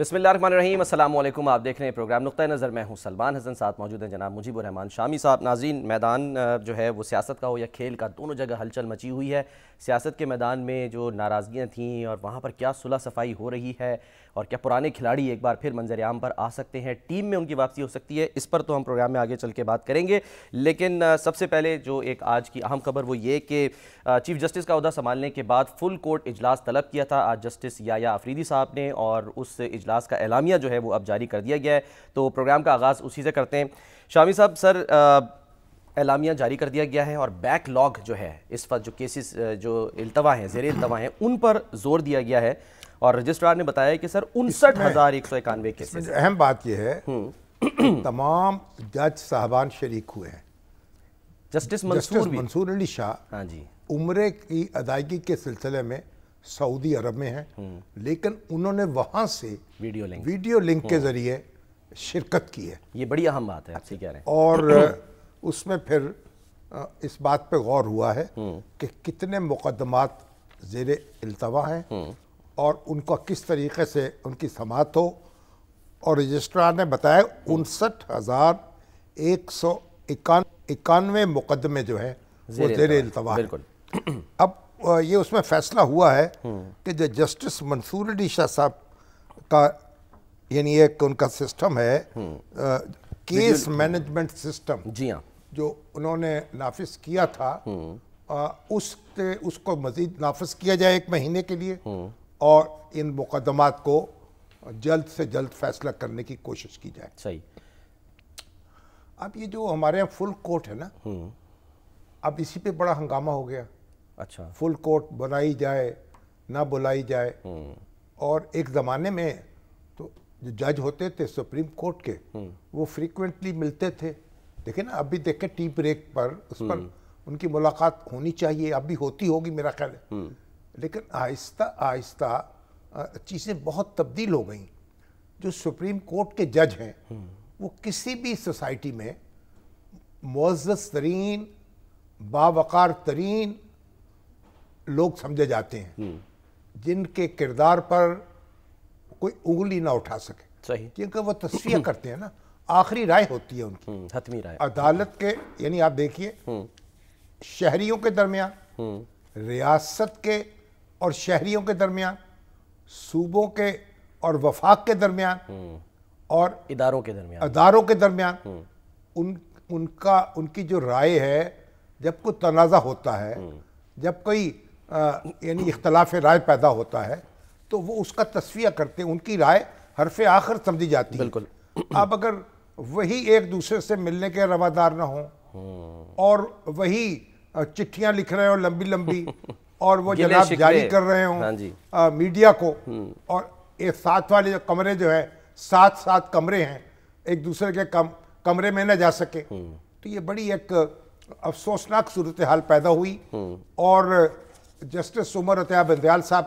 بسم اللہ الرحمن الرحیم، السلام علیکم۔ آپ دیکھ رہے ہیں پروگرام نقطہ نظر، میں ہوں سلمان حسن، ساتھ موجود ہیں جناب مجیب الرحمان شامی صاحب۔ ناظرین، میدان جو ہے وہ سیاست کا ہو یا کھیل کا، دونوں جگہ ہلچل مچی ہوئی ہے۔ سیاست کے میدان میں جو ناراضگیاں تھیں اور وہاں پر کیا صلح صفائی ہو رہی ہے، اور کیا پرانے کھلاڑی ایک بار پھر منظر عام پر آ سکتے ہیں، ٹیم میں ان کی واپسی ہو سکتی ہے، اس پر تو ہم پروگرام میں آگے چل کے بات کریں گے۔ لیکن سب سے پہلے جو ایک آج کی اہم خبر وہ یہ کہ چیف جسٹس کا عہدہ سنبھالنے کے بعد فل کورٹ اجلاس طلب کیا تھا آج جسٹس یحییٰ آفریدی صاحب نے، اور اس اجلاس کا اعلامیہ جو ہے وہ اب جاری کر دیا گیا ہے۔ تو پروگرام کا آغاز اسی سے کرتے ہیں۔ شامی صاحب، سر اعلامیہ جاری کر دیا گیا ہے اور بیک لاگ جو ہے اس وقت جو کیسز جو التوا ہیں، زیر التوا ہیں، ان پر زور دیا گیا ہے، اور رجسٹرار نے بتایا کہ سر 59,191 کیسز۔ اہم بات یہ ہے تمام جج صاحبان شریک ہوئے ہیں۔ جسٹس منصور علی شاہ عمرے کی ادائیگی کے سلسلے میں سعودی عرب میں ہیں، لیکن انہوں نے وہاں سے ویڈیو لنک کے ذریعے شرکت کی ہے۔ یہ بڑی اہم بات ہے، آپ سے کہہ رہے ہیں۔ اور اس میں پھر اس بات پہ غور ہوا ہے کہ کتنے مقدمات زیر التوا ہیں اور ان کا کس طریقے سے ان کی سماعت ہو، اور رجسٹرار نے بتایا 59,191 مقدمے جو ہیں وہ زیر التوا ہیں۔ اب یہ اس میں فیصلہ ہوا ہے کہ جو جسٹس منصور علی شاہ صاحب کا یعنی ایک ان کا سسٹم ہے، کیس مینجمنٹ سسٹم، جی ہاں، جو انہوں نے نافذ کیا تھا، اس کو مزید نافذ کیا جائے 1 مہینے کے لیے، اور ان مقدمات کو جلد سے جلد فیصلہ کرنے کی کوشش کی جائے۔ صحیح۔ اب یہ جو ہمارے یہاں فل کورٹ ہے نا، اب اسی پہ بڑا ہنگامہ ہو گیا۔ اچھا، فل کورٹ بلائی جائے نہ بلائی جائے، اور ایک زمانے میں تو جو جج ہوتے تھے سپریم کورٹ کے وہ فریکوینٹلی ملتے تھے، دیکھیں نا ابھی دیکھیں ٹی بریک پر اس پر ان کی ملاقات ہونی چاہیے، اب بھی ہوتی ہوگی میرا خیال ہے، لیکن آہستہ آہستہ چیزیں بہت تبدیل ہو گئیں۔ جو سپریم کورٹ کے جج ہیں وہ کسی بھی سوسائٹی میں معزز ترین، باوقار ترین لوگ سمجھے جاتے ہیں، جن کے کردار پر کوئی انگلی نہ اٹھا سکے۔ صحیح، کیونکہ وہ تصفیہ کرتے ہیں نا، آخری رائے ہوتی ہے ان کی، حتمی رائے عدالت کے، یعنی آپ دیکھیے شہریوں کے درمیان، ریاست کے اور شہریوں کے درمیان، صوبوں کے اور وفاق کے درمیان، اور اداروں کے درمیان، ان کی جو رائے ہے، جب کوئی تنازع ہوتا ہے، جب کوئی یعنی اختلاف رائے پیدا ہوتا ہے، تو وہ اس کا تصفیہ کرتے ہیں، ان کی رائے حرف آخر سمجھی جاتی ہے۔ بالکل۔ اب اگر وہی ایک دوسرے سے ملنے کے روادار نہ ہوں، اور وہی چٹھیاں لکھ رہے ہوں لمبی لمبی، اور وہ جناب جاری کر رہے ہوں میڈیا کو، اور ایک ساتھ والے کمرے جو ہے 7 کمرے ہیں، ایک دوسرے کے کمرے میں نہ جا سکے، تو یہ بڑی ایک افسوسناک صورتحال پیدا ہوئی۔ اور جسٹس عمر عطیہ بندیال صاحب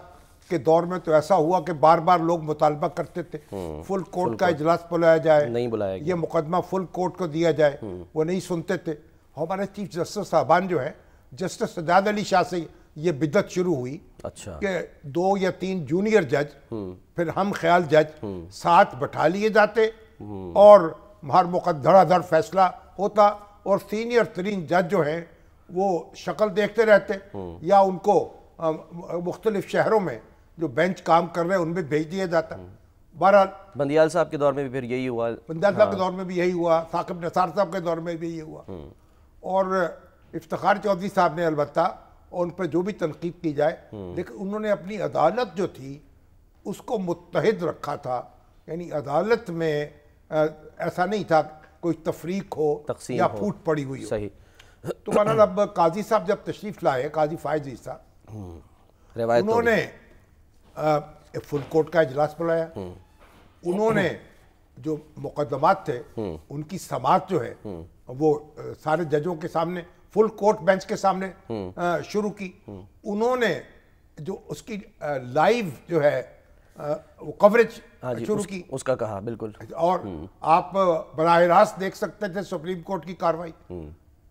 کے دور میں تو ایسا ہوا کہ بار بار لوگ مطالبہ کرتے تھے فل کورٹ کا اجلاس بلایا جائے، نہیں بلایا گیا، یہ مقدمہ فل کورٹ کو دیا جائے، وہ نہیں سنتے تھے۔ ہمارے چیف جسٹس صاحبان جو ہیں، جسٹس سجاد علی شاہ سے یہ بدعت شروع ہوئی کہ 2 یا 3 جونیئر جج، پھر ہم خیال جج ساتھ بٹھا لیے جاتے، اور ہر دھڑا دھڑ فیصلہ ہوتا، اور سینئر ترین جج جو ہیں وہ شکل دیکھتے رہتے، یا ان کو مختلف شہروں میں جو بینچ کام کر رہے ہیں ان میں بھیج دیا جاتا۔ بہرحال بندیال صاحب کے دور میں بھی پھر یہی ہوا، بندیال صاحب کے دور میں بھی یہی ہوا، ثاقب نثار صاحب کے دور میں بھی یہی ہوا، اور افتخار چودھری صاحب نے البتہ ان پہ جو بھی تنقید کی جائے، لیکن انہوں نے اپنی عدالت جو تھی اس کو متحد رکھا تھا، یعنی عدالت میں ایسا نہیں تھا کوئی تفریق ہو یا پھوٹ پڑی ہوئی ہو۔ صحیح۔ تو مطلب اب قاضی صاحب جب تشریف لائے، قاضی فائز عیسیٰ، انہوں نے فل کورٹ کا اجلاس بلایا، انہوں نے جو مقدمات تھے ان کی سماعت جو ہے وہ سارے ججوں کے سامنے، فل کورٹ بینچ کے سامنے شروع کی، انہوں نے جو اس کی لائیو جو ہے وہ کوریج شروع کی، اس کا کہا بالکل، اور آپ براہ راست دیکھ سکتے تھے سپریم کورٹ کی کاروائی،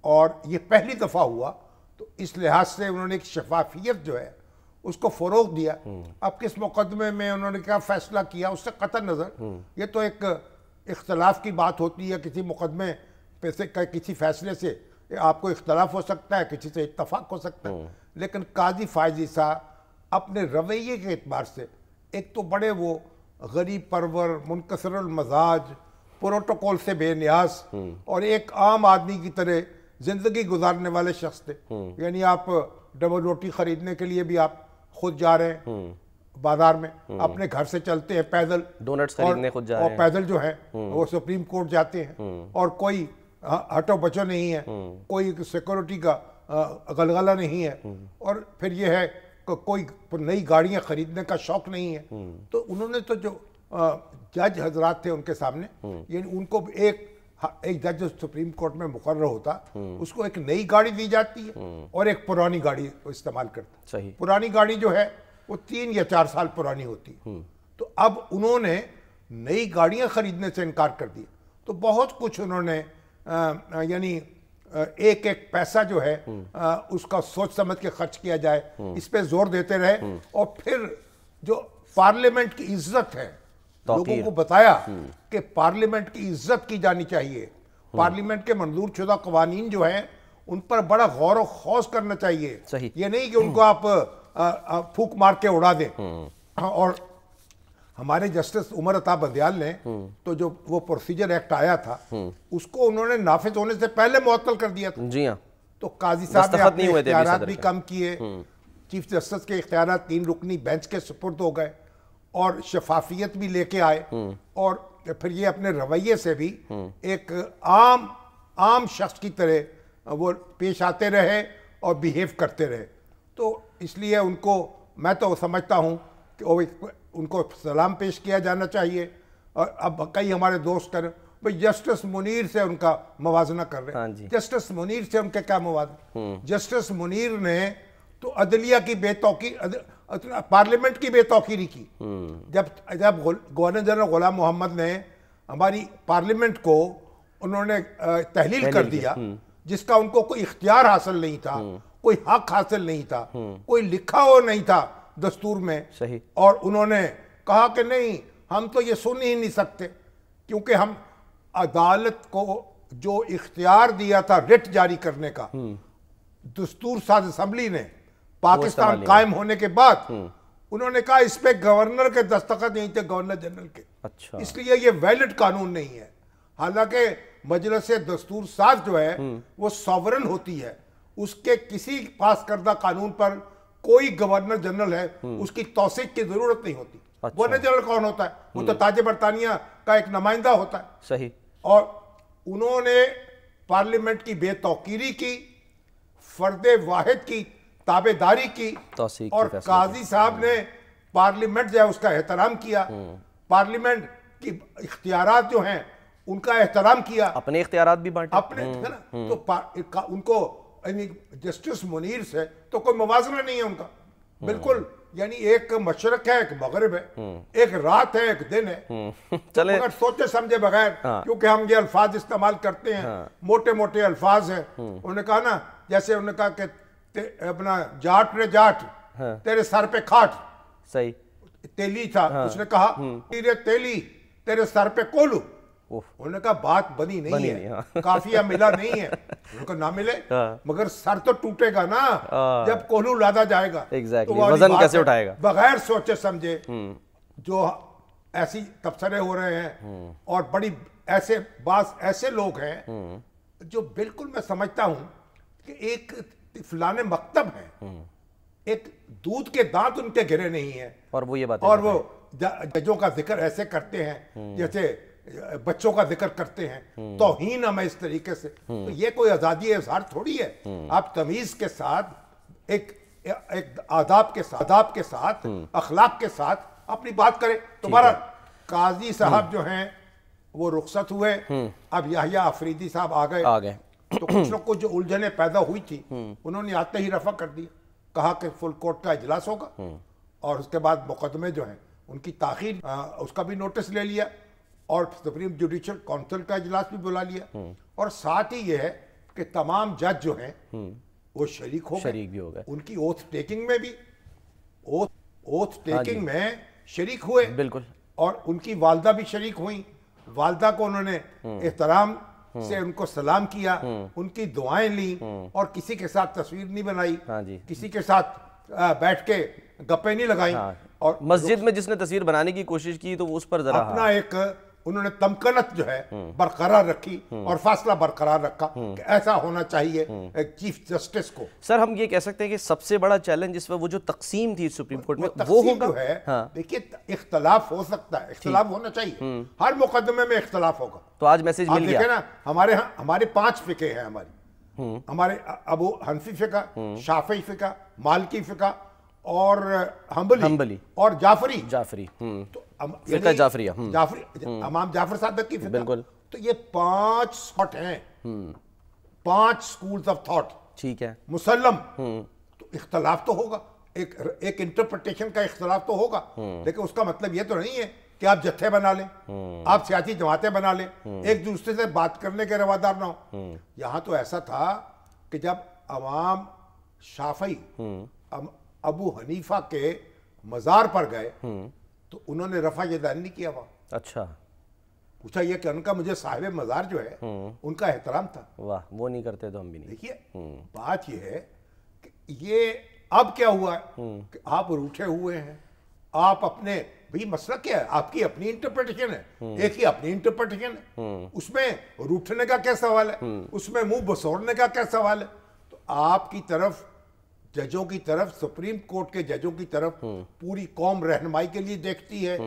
اور یہ پہلی دفعہ ہوا، تو اس لحاظ سے انہوں نے ایک شفافیت جو ہے اس کو فروغ دیا. اب کس مقدمے میں انہوں نے کیا فیصلہ کیا اس سے قطع نظر یہ تو ایک اختلاف کی بات ہوتی ہے. کسی مقدمے پہ سے کسی فیصلے سے آپ کو اختلاف ہو سکتا ہے, کسی سے اتفاق ہو سکتا ہے, لیکن قاضی فائز عیسیٰ اپنے رویے کے اعتبار سے ایک تو بڑے وہ غریب پرور, منکسر المزاج, پروٹوکول سے بے نیاز اور ایک عام آدمی کی طرح زندگی گزارنے والے شخص تھے. یعنی آپ ڈبل روٹی خریدنے کے لیے بھی آپ خود جا رہے ہیں بازار میں, اپنے گھر سے چلتے ہیں پیدل, ڈونٹس خریدنے خود جا رہے ہیں, اور پیدل جو ہے وہ سپریم کورٹ جاتے ہیں, اور کوئی ہٹو بچو نہیں ہے, کوئی سیکورٹی کا غلغلہ نہیں ہے, اور پھر یہ ہے کوئی نئی گاڑیاں خریدنے کا شوق نہیں ہے. تو انہوں نے تو جو جج حضرات تھے ان کے سامنے, یعنی ان کو ایک جج جو سپریم کورٹ میں مقرر ہوتا اس کو ایک نئی گاڑی دی جاتی ہے اور ایک پرانی گاڑی استعمال کرتا. پرانی گاڑی جو ہے وہ 3 یا 4 سال پرانی ہوتی ہے. تو اب انہوں نے نئی گاڑیاں خریدنے سے انکار کر دیا. تو بہت کچھ انہوں نے یعنی ایک ایک پیسہ جو ہے اس کا سوچ سمجھ کے خرچ کیا جائے اس پہ زور دیتے رہے. اور پھر جو پارلیمنٹ کی عزت ہے, لوگوں کو بتایا کہ پارلیمنٹ کی عزت کی جانی چاہیے, پارلیمنٹ کے منظور شدہ قوانین جو ہیں ان پر بڑا غور و خوض کرنا چاہیے. یہ نہیں کہ ان کو آپ پھونک مار کے اڑا دیں. اور ہمارے جسٹس عمر عطا بندیال نے تو جو وہ پروسیجر ایکٹ آیا تھا اس کو انہوں نے نافذ ہونے سے پہلے معطل کر دیا تھا. جی ہاں, تو قاضی صاحب نے اپنے اختیارات بھی کم کیے, چیف جسٹس کے اختیارات 3 رکنی بینچ کے سپرد ہو گئے, اور شفافیت بھی لے کے آئے, اور پھر یہ اپنے رویے سے بھی ایک عام شخص کی طرح وہ پیش آتے رہے اور بیہیو کرتے رہے. تو اس لیے ان کو میں تو سمجھتا ہوں کہ ان کو سلام پیش کیا جانا چاہیے. اور اب کئی ہمارے دوست کر بھئی جسٹس منیر سے ان کا موازنہ کر رہے ہیں. جسٹس منیر سے ان کے کیا موازنہ؟ جسٹس منیر نے تو عدلیہ کی بے توقیر, پارلیمنٹ کی بے توقیری کی. جب گورنر جنرل غلام محمد نے ہماری پارلیمنٹ کو انہوں نے تحلیل کر دیا, جس کا ان کو کوئی اختیار حاصل نہیں تھا, کوئی حق حاصل نہیں تھا, کوئی لکھا ہو نہیں تھا دستور میں, اور انہوں نے کہا کہ نہیں ہم تو یہ سن ہی نہیں سکتے, کیونکہ ہم عدالت کو جو اختیار دیا تھا رٹ جاری کرنے کا دستور ساز اسمبلی نے پاکستان قائم ہونے کے بعد, انہوں نے کہا اس پہ گورنر کے دستخط نہیں تھے, گورنر جنرل کے, اس لیے یہ ویلڈ قانون نہیں ہے. حالانکہ مجلس دستور ساز جو ہے وہ ساورن ہوتی ہے, اس کے کسی پاس کردہ قانون پر کوئی گورنر جنرل ہے اس کی توثیق کی ضرورت نہیں ہوتی. گورنر جنرل کون ہوتا ہے؟ وہ تو تاج برطانیہ کا ایک نمائندہ ہوتا ہے. صحیح. اور انہوں نے پارلیمنٹ کی بے توقیری کی, فرد واحد کی تابعداری کی, اور قاضی صاحب نے پارلیمنٹ جو ہے اس کا احترام کیا, پارلیمنٹ کی اختیارات جو ہیں ان کا احترام کیا, اپنے اختیارات بھی بانٹے اپنے, تو ان کو جسٹس منیر سے تو کوئی موازنہ نہیں ہے ان کا بالکل. یعنی ایک مشرق ہے, ایک مغرب ہے, ایک رات ہے, ایک دن ہے, مگر سوچے سمجھے بغیر, کیونکہ ہم یہ الفاظ استعمال کرتے ہیں, موٹے موٹے الفاظ ہیں. انہوں نے کہا نا, جیسے انہوں نے کہا کہ اپنا جاٹ رے جاٹ تیرے سر پہ کھاٹ, صحیح تیلی تھا, اس نے کہا تیرے تیلی تیرے سر پہ کولو. انہوں نے کہا بات بنی نہیں ہے, کافیہ ملا نہیں ہے. انہوں نے کہا نہ ملے مگر سر تو ٹوٹے گا نا جب کولو لادا جائے گا, تو وزن کیسے اٹھائے گا. بغیر سوچے سمجھے جو ایسی تبصرے ہو رہے ہیں, اور بڑی ایسے لوگ ہیں جو بالکل میں سمجھتا ہوں کہ ایک فلاں مکتب ہے, ایک دودھ کے دانت ان کے گرے نہیں ہیں, اور وہ یہ بات, اور وہ ججوں کا ذکر ایسے کرتے ہیں جیسے بچوں کا ذکر کرتے ہیں, توہین ہمیں اس طریقے سے. تو یہ کوئی آزادی اظہار تھوڑی ہے. آپ تمیز کے ساتھ, ایک آداب کے ساتھ, اخلاق کے ساتھ اپنی بات کریں. تمہارا قاضی صاحب جو ہیں وہ رخصت ہوئے, اب یحییٰ آفریدی صاحب آ گئے. تو کچھ لوگ کو جو الجھنیں پیدا ہوئی تھی انہوں نے آتے ہی رفع کر دیا, کہا کہ فل کورٹ کا اجلاس ہوگا, اور اس کے بعد مقدمے جو ہیں ان کی تاخیر اس کا بھی نوٹس لے لیا, اور سپریم جوڈیشل کونسل کا اجلاس بھی بلا لیا, اور ساتھ ہی یہ ہے کہ تمام جج جو ہیں وہ شریک بھی ہو گئے ان کی اوتھ ٹیکنگ میں بھی, اوتھ ٹیکنگ میں شریک ہوئے بالکل، اور ان کی والدہ بھی شریک ہوئیں. والدہ کو انہوں نے احترام سے ان کو سلام کیا, ان کی دعائیں لیں, اور کسی کے ساتھ تصویر نہیں بنائی, کسی کے ساتھ بیٹھ کے گپے نہیں لگائیں. اور مسجد میں جس نے تصویر بنانے کی کوشش کی تو اس پر ذرا اپنا ایک انہوں نے تمکنت جو ہے برقرار رکھی اور فاصلہ برقرار رکھا کہ ایسا ہونا چاہیے ایک چیف جسٹس کو. سر ہم یہ کہہ سکتے ہیں کہ سب سے بڑا چیلنج اس میں وہ جو تقسیم تھی سپریم کورٹ میں وہ ہوگا. جو ہے دیکھیے اختلاف ہو سکتا ہے, اختلاف ہونا چاہیے, ہر مقدمے میں اختلاف ہوگا. تو آج میسج مل گیا. دیکھیں نا ہمارے 5 فقہ ہیں, ہمارے ابو حنفی فقہ, شافعی فقہ, مالکی فقہ اور حنبلی اور جعفری. تو فقہ جعفریہ, امام جعفر صادق کی فقہ. بالکل. تو یہ 5 تھاٹ ہیں, 5 سکولز آف تھاٹ. ٹھیک ہے, مسلم. تو اختلاف تو ہوگا, ایک انٹرپریٹیشن کا اختلاف تو ہوگا, لیکن اس کا مطلب یہ تو نہیں ہے کہ آپ جتھے بنا لیں, آپ سیاسی جماعتیں بنا لیں, ایک دوسرے سے بات کرنے کے روادار نہ ہو. یہاں تو ایسا تھا کہ جب امام شافعی ابو حنیفہ کے مزار پر گئے تو انہوں نے رفع یدین نہیں کیا وہاں. اچھا, پوچھا یہ کہ ان کا مجھے صاحب مزار جو ہے ان کا احترام تھا. واہ, وہ نہیں کرتے تو ہم بھی نہیں. دیکھیے بات یہ ہے کہ یہ اب کیا ہوا ہے کہ آپ روٹھے ہوئے ہیں, آپ اپنے بھئی مسئلہ کیا ہے, آپ کی اپنی انٹرپریٹیشن ہے, ایک ہی اپنی انٹرپریٹیشن ہے, اس میں روٹھنے کا کیا سوال ہے, اس میں منہ بسوڑنے کا کیا سوال ہے. تو آپ کی طرف ججوں کی طرف, سپریم کورٹ کے ججوں کی طرف پوری قوم رہنمائی کے لیے دیکھتی ہے,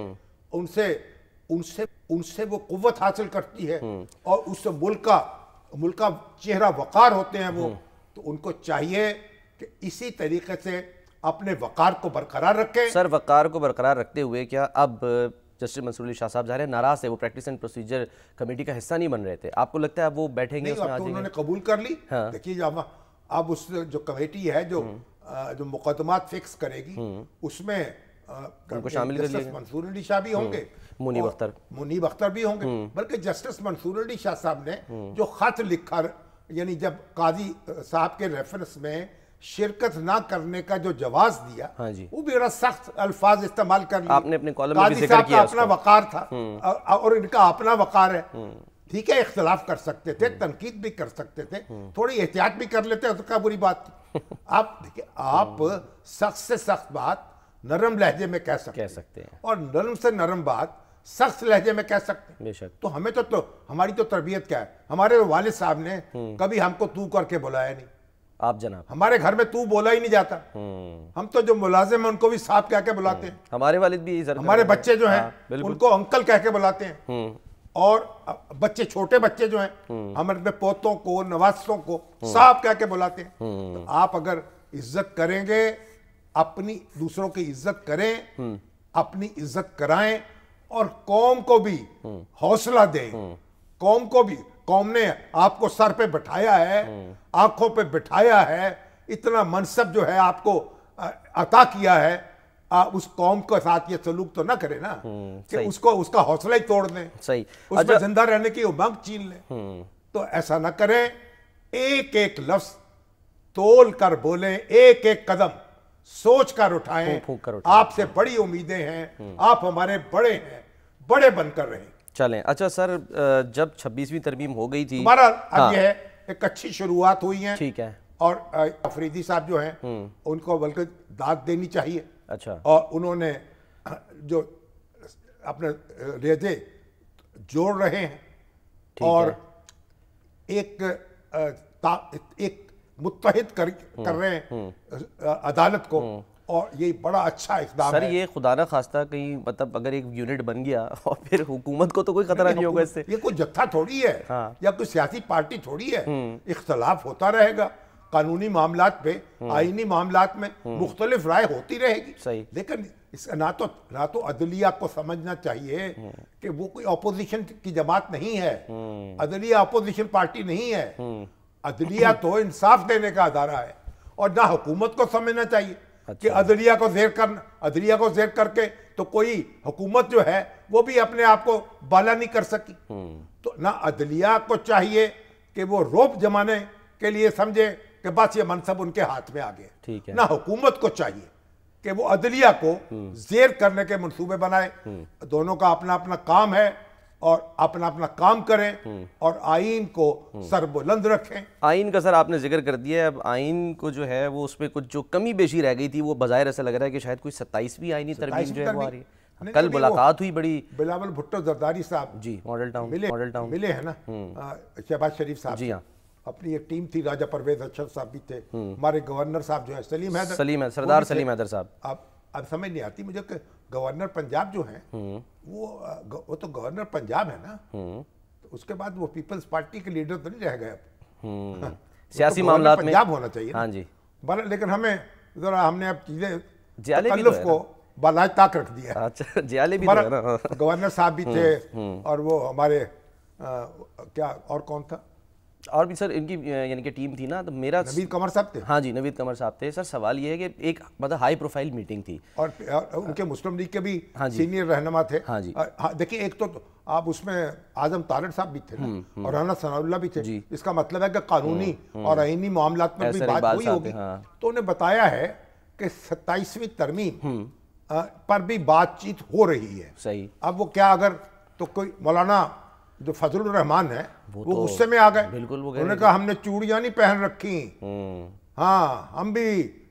ان سے وہ قوت حاصل کرتی ہے, اور اس سے ملک کا چہرہ وقار ہوتے ہیں وہ. تو ان کو چاہیے کہ اسی طریقے سے اپنے وقار کو برقرار رکھیں. سر وقار کو برقرار رکھتے ہوئے کیا اب جسٹس منصور علی شاہ صاحب ظاہر ہے ناراض ہے, وہ پریکٹس اینڈ پروسیجر کمیٹی کا حصہ نہیں بن رہے تھے, آپ کو لگتا ہے اب وہ بیٹھیں گے, اس میں آ جائیں گے؟ انہوں نے قبول کر لی. دیکھیے اب اس جو کمیٹی ہے جو مقدمات فکس کرے گی, اس میں ان کو شامل کر لیا گیا. منصور علی شاہ بھی ہوں گے, منیب اختر بھی ہوں گے, بلکہ جسٹس منصور علی شاہ صاحب نے جو خط لکھا, یعنی جب قاضی صاحب کے ریفرنس میں شرکت نہ کرنے کا جو جواز دیا, وہ بھی بڑا سخت الفاظ استعمال کر لیے. آپ نے اپنے کالم میں بھی ذکر قاضی کیا صاحب کا اپنا وقار تھا اور ان کا اپنا وقار ہے. ٹھیک ہے, اختلاف کر سکتے تھے, تنقید بھی کر سکتے تھے, تھوڑی احتیاط بھی کر لیتے, اس کا بری بات تھی. آپ دیکھیں, آپ سخت سے سخت بات نرم لہجے میں کہہ سکتے ہیں, اور نرم سے نرم بات سخت لہجے میں کہہ سکتے ہیں. بے شک. تو ہمیں تو ہماری تو تربیت کیا ہے, ہمارے والد صاحب نے کبھی ہم کو تو کر کے بلایا نہیں. آپ جناب, ہمارے گھر میں تو بولا ہی نہیں جاتا. ہم تو جو ملازم ہیں ان کو بھی صاحب کہہ کے بلاتے ہیں. ہمارے والد بھی, ہمارے بچے جو ہیں ان کو انکل کہہ کے بلاتے ہیں, اور بچے, چھوٹے بچے جو ہیں ہم اپنے پوتوں کو, نواسوں کو صاحب کہہ کے بلاتے ہیں. تو آپ اگر عزت کریں گے, اپنی دوسروں کی عزت کریں, اپنی عزت کرائیں, اور قوم کو بھی حوصلہ دیں. قوم نے آپ کو سر پہ بٹھایا ہے, آنکھوں پہ بٹھایا ہے, اتنا منصب جو ہے آپ کو عطا کیا ہے, اس قوم کے ساتھ یہ سلوک تو نہ کرے نا کہ اس کا حوصلہ ہی توڑ دیں, اس میں زندہ رہنے کی امنگ چھین لیں. تو ایسا نہ کریں, ایک ایک لفظ تول کر بولیں, ایک ایک قدم سوچ کر اٹھائیں. آپ سے بڑی امیدیں ہیں, آپ ہمارے بڑے ہیں, بڑے بن کر رہیں. چلیں. اچھا سر, جب 26ویں ترمیم ہو گئی تھی, ہمارا اب یہ ہے ایک اچھی شروعات ہوئی ہیں. ٹھیک ہے. اور افریدی صاحب جو ہیں ان کو بلکہ داد دینی چاہیے. اچھا. اور انہوں نے جو اپنے ریزے جوڑ رہے ہیں, اور ایک متحد کر رہے ہیں عدالت کو, اور یہ بڑا اچھا اقدام ہے. سر یہ خدا نہ خواستہ کہیں مطلب اگر ایک یونٹ بن گیا اور پھر حکومت کو تو کوئی خطرہ نہیں ہوگا اس سے. یہ کوئی جتھا تھوڑی ہے یا کوئی سیاسی پارٹی تھوڑی ہے. اختلاف ہوتا رہے گا, قانونی معاملات پہ, آئینی معاملات میں مختلف رائے ہوتی رہے گی. صحیح. لیکن اس کا نہ تو عدلیہ کو سمجھنا چاہیے کہ وہ کوئی اپوزیشن کی جماعت نہیں ہے, عدلیہ اپوزیشن پارٹی نہیں ہے. عدلیہ تو انصاف دینے کا ادارہ ہے. اور نہ حکومت کو سمجھنا چاہیے کہ عدلیہ کو زیر کر کے تو کوئی حکومت جو ہے وہ بھی اپنے آپ کو بالا نہیں کر سکی. تو نہ عدلیہ کو چاہیے کہ وہ روپ جمانے کے لیے سمجھے کہ بس یہ منصب ان کے ہاتھ میں آ گیا. نہ حکومت کو چاہیے کہ وہ عدلیہ کو زیر کرنے کے منصوبے بنائے. دونوں کا اپنا اپنا کام ہے اور اپنا اپنا کام کریں اور آئین کو سر بلند رکھیں. آئین کا سر آپ نے ذکر کر دیا ہے. اب آئین کو جو ہے وہ اس پہ کچھ جو کمی بیشی رہ گئی تھی وہ بظاہر ایسا لگ رہا ہے کہ شاید کوئی 27ویں آئینی ترمیم جو ہے وہ آ رہی ہے. کل ملاقات ہوئی بڑی بلاول بھٹو زرداری صاحب جی ماڈل ٹاؤن ملے ہیں نا شہباز شریف صاحب. جی ہاں اپنی ایک ٹیم تھی, راجہ پرویز اشرف صاحب بھی تھے, ہمارے گورنر صاحب جو ہے سردار سلیم حیدر صاحب. اب سمجھ نہیں آتی مجھے کہ گورنر پنجاب جو ہیں وہ تو گورنر پنجاب ہے نا, اس کے بعد وہ پیپلز پارٹی کے لیڈر تو نہیں رہ گئے اب. سیاسی معاملات میں پنجاب ہونا چاہیے. ہاں جی لیکن ہمیں ذرا ہم نے اب چیزیں تکلف کو بالاج طاق رکھ دیا. اچھا جیالے بھی تو ہے نا. گورنر صاحب بھی تھے اور وہ ہمارے کیا اور کون تھا اور بھی سر ان کی یعنی کہ ٹیم تھی نا. تو میرا نوید قمر صاحب تھے. ہاں جی نوید قمر صاحب تھے. سر سوال یہ ہے کہ ایک مطلب ہائی پروفائل میٹنگ تھی اور ان کے مسلم لیگ کے بھی سینئر رہنما تھے. ہاں جی دیکھیں ایک تو آپ اس میں اعظم طارق صاحب بھی تھے اور رانا ثناء اللہ بھی تھے. اس کا مطلب ہے کہ قانونی اور آئینی معاملات میں بھی بات ہوئی ہوگی. تو انہیں بتایا ہے کہ 27ویں ترمیم پر بھی بات چیت ہو رہی ہے. صحیح. اب وہ کیا اگر تو کوئی مولانا جو فضل الرحمان ہے وہ غصے میں آ گئے. بالکل. انہوں نے کہا ہم نے چوڑیاں نہیں پہن رکھی, ہاں ہم بھی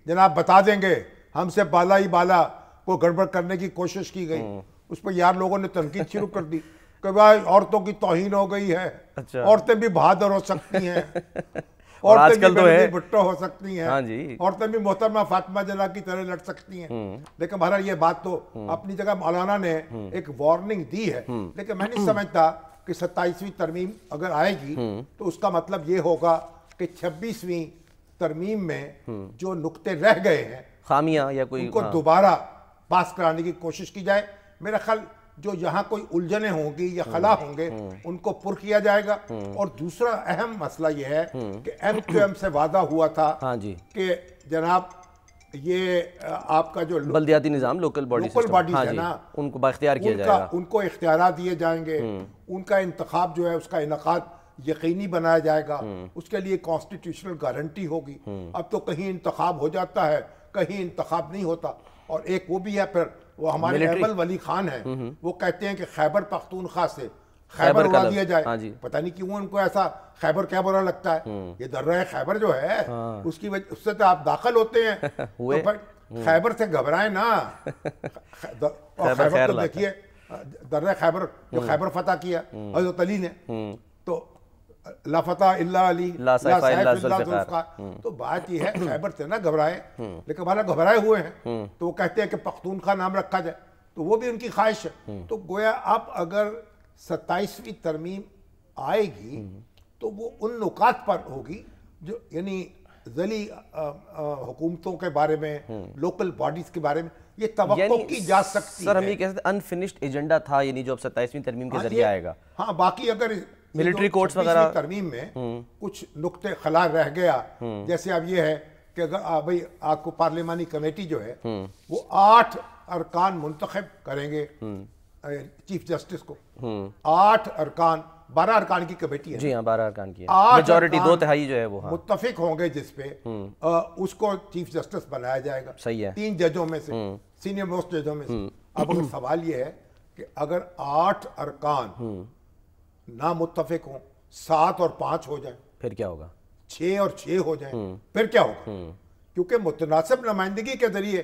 جناب بتا دیں گے, ہم سے بالا ہی بالا کو گڑبڑ کرنے کی کوشش کی گئی. اس پہ یار لوگوں نے تنقید شروع کر دی کہ بھائی عورتوں کی توہین ہو گئی ہے, عورتیں بھی بہادر ہو سکتی ہیں, عورتیں بھی بنظیر بھٹو ہو سکتی ہیں, عورتیں بھی محترمہ فاطمہ جناح کی طرح لڑ سکتی ہیں. لیکن بہرحال یہ بات تو اپنی جگہ مولانا نے ایک وارننگ دی ہے. لیکن میں نہیں سمجھتا کہ 27ویں ترمیم اگر آئے گی تو اس کا مطلب یہ ہوگا کہ 26ویں ترمیم میں جو نقطے رہ گئے ہیں خامیاں یا کوئی ان کو دوبارہ پاس کرانے کی کوشش کی جائے. میرا خیال جو یہاں کوئی الجھنیں ہوں گی یا خلا ہوں گے ان کو پر کیا جائے گا. اور دوسرا اہم مسئلہ یہ ہے کہ ایم کیو ایم سے وعدہ ہوا تھا کہ جناب یہ آپ کا جو بلدیاتی نظام لوکل باڈیز ہے نا ان کو بااختیار کیا جائے گا, ان کو اختیارات دیے جائیں گے, ان کا انتخاب جو ہے اس کا انعقاد یقینی بنایا جائے گا. اس کے لیے کانسٹیٹیوشنل گارنٹی ہوگی. اب تو کہیں انتخاب ہو جاتا ہے کہیں انتخاب نہیں ہوتا. اور ایک وہ بھی ہے پھر وہ ہمارے احمد ولی خان ہیں, وہ کہتے ہیں کہ خیبر پختونخوا سے خیبر اڑا دیا جائے. پتہ نہیں کیوں ان کو ایسا خیبر کیا برا لگتا ہے. یہ درہ خیبر جو ہے اس کی وجہ اس سے تو آپ داخل ہوتے ہیں تو خیبر سے گھبرائیں نا. اور خیبر تو دیکھیے درہ خیبر جو خیبر فتح کیا حضرت علی نے, تو لا فتح الا علی لا سیف الا ذوالفقار. تو بات یہ ہے خیبر سے نہ گھبرائیں, لیکن ہمارا گھبرائے ہوئے ہیں تو وہ کہتے ہیں کہ پختونخوا نام رکھا جائے, تو وہ بھی ان کی خواہش ہے. تو گویا اب اگر 27ویں ترمیم آئے گی تو وہ ان نکات پر ہوگی جو یعنی ذیلی حکومتوں کے بارے میں, لوکل باڈیز کے بارے میں یہ توقع کی جا سکتی ہے. سر ہم یہ کہہ سکتے ہیں انفنشڈ ایجنڈا تھا یعنی جو اب 27ویں ترمیم کے ذریعے آئے گا. ہاں باقی اگر ملٹری کورٹس وغیرہ ترمیم میں کچھ نقطے خلا رہ گیا, جیسے اب یہ ہے کہ اگر بھئی آپ کو پارلیمانی کمیٹی جو ہے وہ 8 ارکان منتخب کریں گے چیف جسٹس کو. 8 ارکان 12 ارکان کی کمیٹی ہے. جی ہاں 12 ارکان کی ہے, میجورٹی 2/3 جو ہے وہ متفق ہوں گے جس پہ اس کو چیف جسٹس بنایا جائے گا. صحیح ہے. 3 ججوں میں سے, سینئر موسٹ ججوں میں سے. اب اگر سوال یہ ہے کہ اگر 8 ارکان نہ متفق ہوں, 7 اور 5 ہو جائیں, پھر کیا ہوگا؟ 6 اور 6 ہو جائیں, پھر کیا ہوگا؟ کیونکہ متناسب نمائندگی کے ذریعے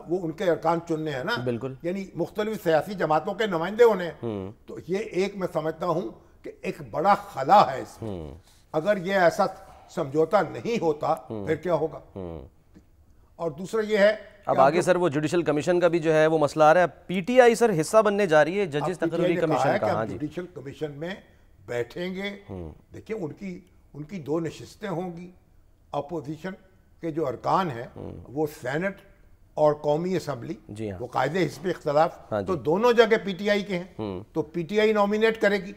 وہ ان کے ارکان چننے ہیں نا. بالکل. یعنی مختلف سیاسی جماعتوں کے نمائندے ہونے ہیں. تو یہ ایک میں سمجھتا ہوں کہ ایک بڑا خلا ہے اس میں. اگر یہ ایسا سمجھوتا نہیں ہوتا پھر کیا ہوگا؟ اور دوسرا یہ ہے اب آگے سر وہ جوڈیشل کمیشن کا بھی جو ہے وہ مسئلہ آ رہا ہے. پی ٹی آئی سر حصہ بننے جا رہی ہے ججز تقرری کمیشن کا. جوڈیشل کمیشن میں بیٹھیں گے. دیکھیں ان کی 2 نشستیں ہوں گی. اپوزیشن کے جو ارکان ہیں وہ سینٹ اور قومی اسمبلی, وہ قائد حزب اختلاف, تو دونوں جگہ پی ٹی آئی کے ہیں. تو پی ٹی آئی نومینیٹ کرے گی.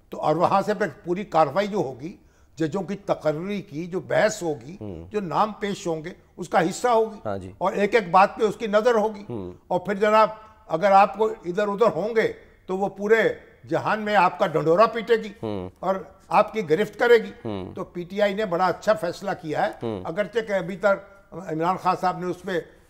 تو اور وہاں سے پھر پوری کارروائی جو ہوگی ججوں کی تقرری کی جو بحث ہوگی, جو نام پیش ہوں گے اس کا حصہ ہوگی, اور ایک ایک بات پہ اس کی نظر ہوگی. اور پھر جناب اگر آپ کو ادھر ادھر ہوں گے تو وہ پورے جہان میں آپ کا ڈنڈورا پیٹے گی اور آپ کی گرفت کرے گی. تو پی ٹی آئی نے بڑا اچھا فیصلہ کیا ہے, اگرچہ کہ ابھی تک عمران خان صاحب نے اس پہ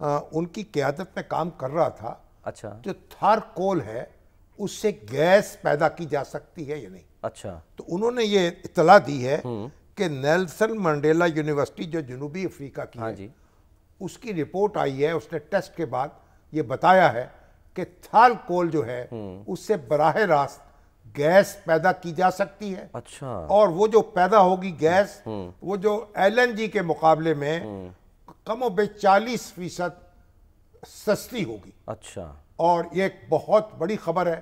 ان کی قیادت میں کام کر رہا تھا. اچھا. جو تھار کول ہے اس سے گیس پیدا کی جا سکتی ہے یا نہیں. اچھا. تو انہوں نے یہ اطلاع دی ہے کہ نیلسن منڈیلا یونیورسٹی جو جنوبی افریقہ کی ہے, اس کی رپورٹ آئی ہے, اس نے ٹیسٹ کے بعد یہ بتایا ہے کہ تھال کول جو ہے اس سے براہ راست گیس پیدا کی جا سکتی ہے. اچھا. اور وہ جو پیدا ہوگی گیس, وہ جو ایل این جی کے مقابلے میں کم و بیش 40% سستی ہوگی. اچھا. اور یہ ایک بہت بڑی خبر ہے,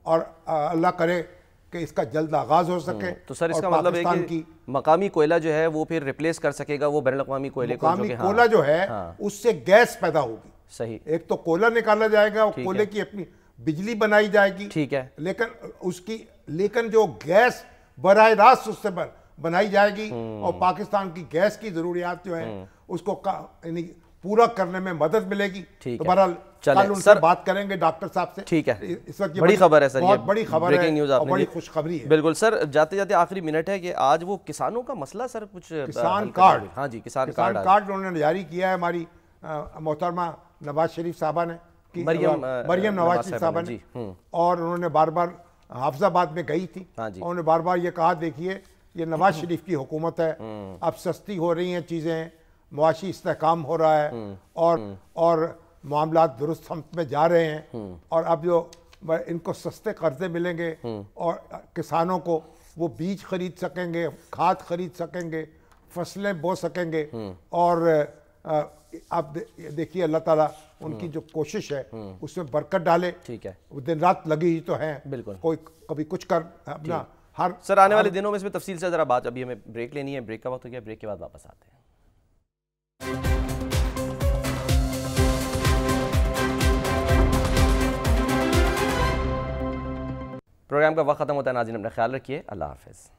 اور اللہ کرے کہ اس کا جلد آغاز ہو سکے. تو سر اس کا مطلب ہے کہ مقامی کوئلہ جو ہے وہ پھر ریپلیس کر سکے گا وہ بین الاقوامی کوئلے کو. مقامی کوئلہ جو ہے اس سے گیس پیدا ہوگی. صحیح. ایک تو کوئلہ نکالا جائے گا اور کوئلے کی اپنی بجلی بنائی جائے گی. ٹھیک ہے. لیکن جو گیس براہ راست اس سے بنائی جائے گی اور پاکستان کی گیس کی ضروریات جو ہیں اس کو پورا کرنے میں مدد ملے گی. تو بہرحال کل ان سے بات کریں گے ڈاکٹر صاحب سے. ٹھیک ہے. اس وقت بڑی خبر ہے سر, بہت بڑی خبر ہے اور بڑی خوش خوشخبری ہے. بالکل سر. جاتے جاتے آخری منٹ ہے کہ آج وہ کسانوں کا مسئلہ سر کچھ کسان کارڈ. ہاں جی, کسان کارڈ انہوں نے جاری کیا ہے ہماری محترمہ نواز شریف صاحبہ نے, مریم نواز شریف صاحبہ نے, اور انہوں نے بار بار حافظ آباد میں گئی تھی. انہوں نے بار بار یہ کہا دیکھیے یہ نواز شریف کی حکومت ہے, اب سستی ہو رہی ہیں چیزیں, معاشی استحکام ہو رہا ہے اور معاملات درست سمت میں جا رہے ہیں, اور اب جو ان کو سستے قرضے ملیں گے اور کسانوں کو وہ بیج خرید سکیں گے, کھاد خرید سکیں گے, فصلیں بو سکیں گے. اور آپ دیکھیے اللہ تعالیٰ ان کی جو کوشش ہے اس میں برکت ڈالے. ٹھیک ہے. وہ دن رات لگی ہی تو ہیں, بالکل, کوئی کبھی کچھ کر اپنا ہر. سر آنے والے دنوں میں اس میں تفصیل سے ذرا بات, ابھی ہمیں بریک لینی ہے, بریک کا وقت ہو گیا, بریک کے بعد واپس آتے ہیں. پروگرام کا وقت ختم ہوتا ہے ناظرین, اپنا خیال رکھیے. اللہ حافظ.